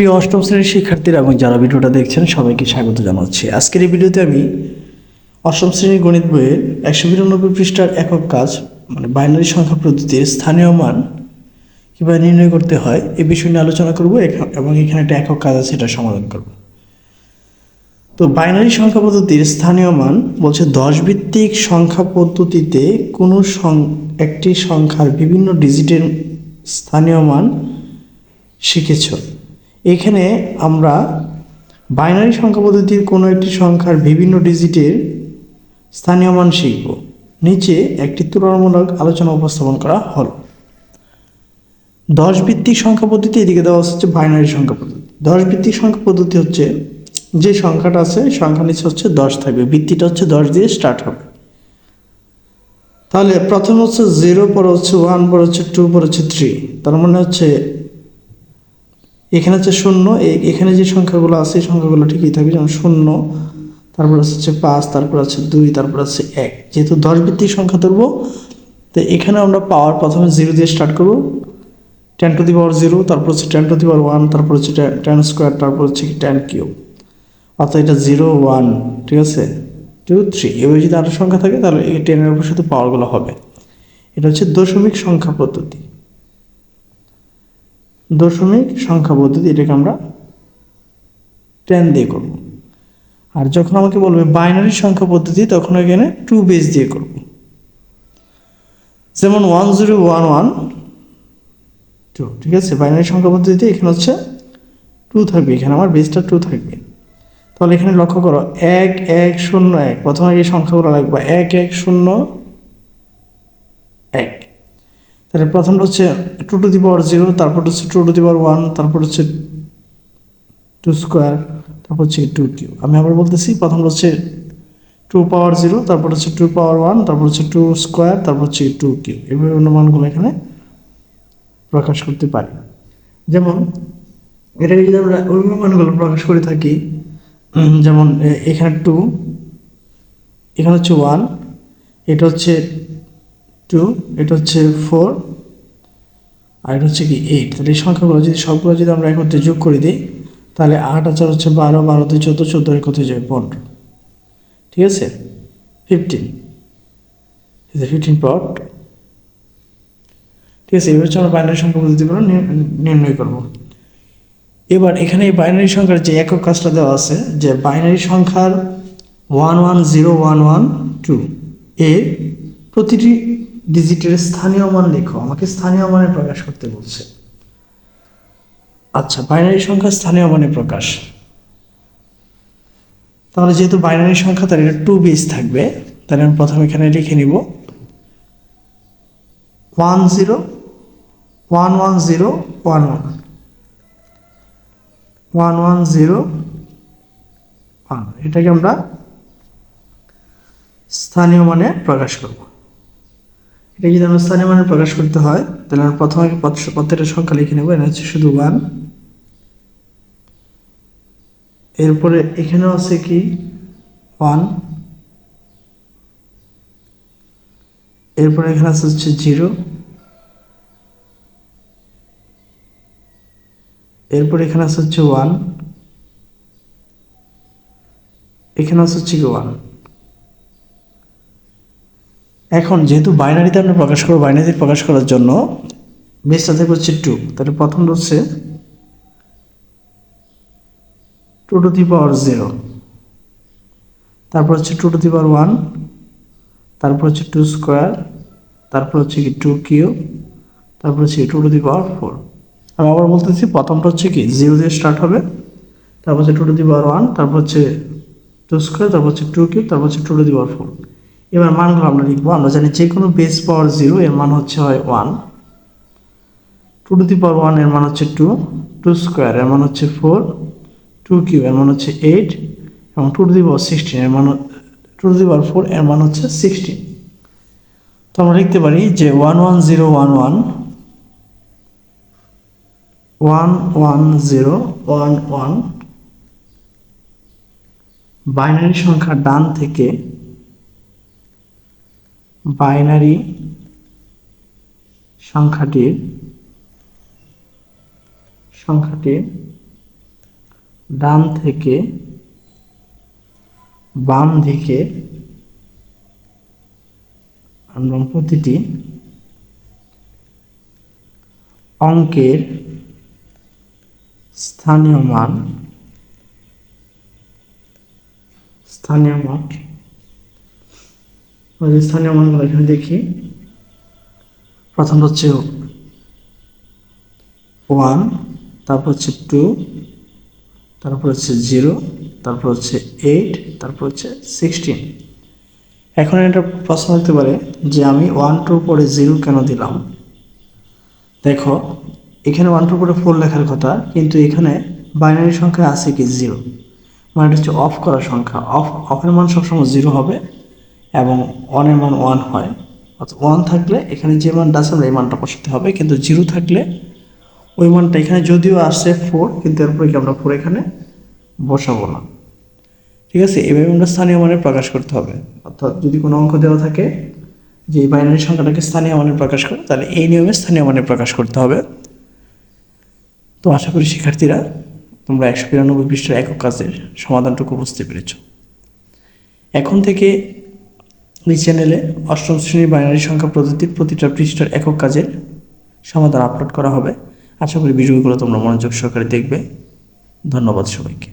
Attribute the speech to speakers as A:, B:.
A: প্রিয় অষ্টম শ্রেণীর শিক্ষার্থীরা এবং যারা ভিডিওটা দেখছেন সবাইকে স্বাগত জানাচ্ছি। আজকের এই ভিডিওতে আমি অষ্টম শ্রেণীর গণিত বইয়ের 192 পৃষ্ঠার একক কাজ মানে বাইনারি সংখ্যা পদ্ধতির স্থানীয় মান কীভাবে নির্ণয় করতে হয় এই বিষয় নিয়ে আলোচনা করব এবং এখানে একটা একক কাজ আছে, এটা সমাধান করব। তো বাইনারি সংখ্যা পদ্ধতির স্থানীয় মান বলছে 10 ভিত্তিক সংখ্যা পদ্ধতিতে কোনো একটি সংখ্যার বিভিন্ন ডিজিটের স্থানীয় মান শিখেছ। এখানে আমরা বাইনারি সংখ্যা পদ্ধতির কোনো একটি সংখ্যার বিভিন্ন ডিজিটের স্থানীয় মান শিখব। নিচে একটি তুলনামূলক আলোচনা উপস্থাপন করা হলো। 10 ভিত্তিক সংখ্যা পদ্ধতি, এদিকে দেওয়া হচ্ছে বাইনারি সংখ্যা পদ্ধতি। 10 ভিত্তিক সংখ্যা পদ্ধতি হচ্ছে যে সংখ্যাটা আছে সংখ্যা নিচে হচ্ছে 10 থাকবে, ভিত্তিটা হচ্ছে 10 দিয়ে স্টার্ট হবে। তাহলে প্রথম হচ্ছে 0, পরে হচ্ছে 1, পরে হচ্ছে 2, পরে হচ্ছে 3। তার মানে হচ্ছে এখানে হচ্ছে 0, এখানে যে সংখ্যাগুলো আছে এই সংখ্যাগুলো ঠিকই থাকবে, যেমন 0, তারপর হচ্ছে 5, তারপর আছে 2, তারপর আছে 1। যেহেতু 10 ভিত্তিক সংখ্যা ধরবো, তো এখানে আমরা পাওয়ার প্রথমে 0 দিয়ে স্টার্ট করবো, 10 টু দি পাওয়ার 0, তারপর হচ্ছে 10 টু দি পাওয়ার 1, তারপর হচ্ছে 10 স্কোয়ার, তারপর হচ্ছে 10 কিউব। অর্থাৎ এটা 0, 1, ঠিক আছে, 2, 3। এভাবে যদি আরও সংখ্যা থাকে তাহলে এই 10-এর উপর সাথে পাওয়ারগুলো হবে। এটা হচ্ছে দশমিক সংখ্যা পদ্ধতি। দশমিক সংখ্যা পদ্ধতি, এটাকে আমরা 10 দিয়ে করব। আর যখন আমাকে বলবে বাইনারি সংখ্যা পদ্ধতি, তখন এখানে 2 বেস দিয়ে করব। যেমন 101112, ঠিক আছে। বাইনারি সংখ্যা পদ্ধতিতে এখানে হচ্ছে 2 থাকবে, এখানে আমার বেসটা 2 থাকবে। তাহলে এখানে লক্ষ্য করো 1 1 0 1, প্রথমে এই সংখ্যাগুলো লাগবে 1 1 0 1। তাহলে প্রথমটা হচ্ছে 2 টু দি পাওয়ার 0, তারপর হচ্ছে 2 টু দি পাওয়ার 1, তারপর হচ্ছে 2 স্কোয়ার, তারপর হচ্ছে 2 কিউব। আমি আবার বলতেছি, প্রথমটা হচ্ছে 2 পাওয়ার 0, তারপর হচ্ছে 2 পাওয়ার 1, তারপর হচ্ছে 2 স্কোয়ার, তারপর হচ্ছে 2 কিউব। এভাবে অন্য মানগুলো এখানে প্রকাশ করতে পারি। যেমন এটাকে যদি আমরা অন্য মানগুলো প্রকাশ করে থাকি, যেমন এখানে 2, এখানে হচ্ছে 1, এটা হচ্ছে 2, এটা হচ্ছে 4, আর এটা হচ্ছে কি 8। তাহলে এই সংখ্যাগুলো যদি সবগুলো যদি আমরা একত্রে যোগ করে দিই, তাহলে 8 আর 4 হচ্ছে 12, 12 তে 14, 14 এর কত যাবে 15, ঠিক আছে, 15, 15 পাওয়ার 2। ঠিক আছে, এবার হচ্ছে আমরা বাইনারি সংখ্যা পদ্ধতিগুলো নির্ণয় করব। এবার এখানে এই বাইনারি সংখ্যার যে একক কাজটা দেওয়া আছে, যে বাইনারি সংখ্যার 110112 এর প্রতিটি ডিজিটের স্থানীয় মান লেখো। আমাকে স্থানীয় মানে প্রকাশ করতে বলছে। আচ্ছা, বাইনারি সংখ্যা স্থানীয় মানে প্রকাশ। তাহলে যেহেতু বাইনারি সংখ্যা, তার এটা 2 বেস থাকবে। তাহলে আমি প্রথমে এখানে লিখে নিব 10 110 11 110 1। এটাকে আমরা স্থানীয় মানে প্রকাশ করব। এটা যদি আমরা স্থানীয় মানে প্রকাশ করতে হয়, তাহলে আমরা প্রথমে প্রত্যেকটা সংখ্যা লিখে নেব। এটা হচ্ছে শুধু 1, এরপরে এখানেও আছে কি 1, এরপরে এখানে আছে হচ্ছে 0, এরপরে এখানে আছে হচ্ছে 1, এখানে আছে হচ্ছে কি 1। এখন যেহেতু বাইনারিতে আমরা প্রকাশ করবো, বাইনারিতে প্রকাশ করার জন্য বেসটা থেকে হচ্ছে 2। তাহলে প্রথম হচ্ছে 2 টু দি পাওয়ার 0, তারপর হচ্ছে 2 টু দি পাওয়ার 1, তারপর হচ্ছে 2 স্কোয়ার, তারপর হচ্ছে কি 2 কিউব, তারপর হচ্ছে 2 টু দি পাওয়ার 4। আমি আবার বলতেছি, প্রথমটা হচ্ছে কি 0 দিয়ে স্টার্ট হবে, তারপর হচ্ছে 2 টু দি পাওয়ার 1, তারপর হচ্ছে 2 স্কোয়ার, তারপর হচ্ছে 2 কিউব, তারপর হচ্ছে 2 টু দি পাওয়ার 4। এবার মানগুলো আমরা লিখবো। আমরা জানি যে কোনো বেস পাওয়ার 0 এর মান হচ্ছে হয় 1, 2 টু দি পাওয়ার 1 এর মান হচ্ছে 2, 2 স্কোয়ার এর মান হচ্ছে 4, 2 কিউব এর মান হচ্ছে 8, এবং 2 টু দি পাওয়ার 16 এর মান 2 টু দি পাওয়ার 4 এর মান হচ্ছে 16। তো আমরা লিখতে পারি যে 11011 11011 বাইনারি সংখ্যা ডান থেকে বাইনারি সংখ্যাটির ডান থেকে বাম দিকে আমরা প্রতিটি অঙ্কের স্থানীয় মান স্থানীয় মানগুলো এখানে দেখি। প্রথম হচ্ছে 1, তারপর হচ্ছে 2, তারপর হচ্ছে 0, তারপর হচ্ছে 8, তারপর হচ্ছে 16। এখন একটা প্রশ্ন হতে পারে যে আমি 1 2 পরে 0 কেন দিলাম। দেখো এখানে 1 2 পরে 4 লেখার কথা, কিন্তু এখানে বাইনারি সংখ্যা আছে কি 0, মানে এটা হচ্ছে অফ করা সংখ্যা। অফের মান সবসময় 0 হবে এবং অনের মান 1 হয়। অর্থাৎ 1 থাকলে এখানে যে মানটা আছে আমরা এই মানটা বসাতে হবে, কিন্তু 0 থাকলে ওই মানটা এখানে যদিও আসছে 4, কিন্তু এরপরে কি আমরা 4 এখানে বসাবো না। ঠিক আছে, এভাবে আমরা স্থানীয় মানে প্রকাশ করতে হবে। অর্থাৎ যদি কোনো অঙ্ক দেওয়া থাকে যে এই বাইনারি সংখ্যাটাকে স্থানীয় মানে প্রকাশ করে, তাহলে এই নিয়মে স্থানীয় মানে প্রকাশ করতে হবে। তো আশা করি শিক্ষার্থীরা তোমরা 192 পৃষ্ঠার একক কাজের সমাধানটুকু বুঝতে পেরেছ। এখন থেকে এই চ্যানেলে অষ্টম শ্রেণীর বাইনারি সংখ্যা পদ্ধতির প্রতিটা পৃষ্ঠার একক কাজের সমাধান আপলোড করা হবে। আশা করি ভিডিওগুলো তোমরা মনোযোগ সহকারে দেখবে। ধন্যবাদ সবাইকে।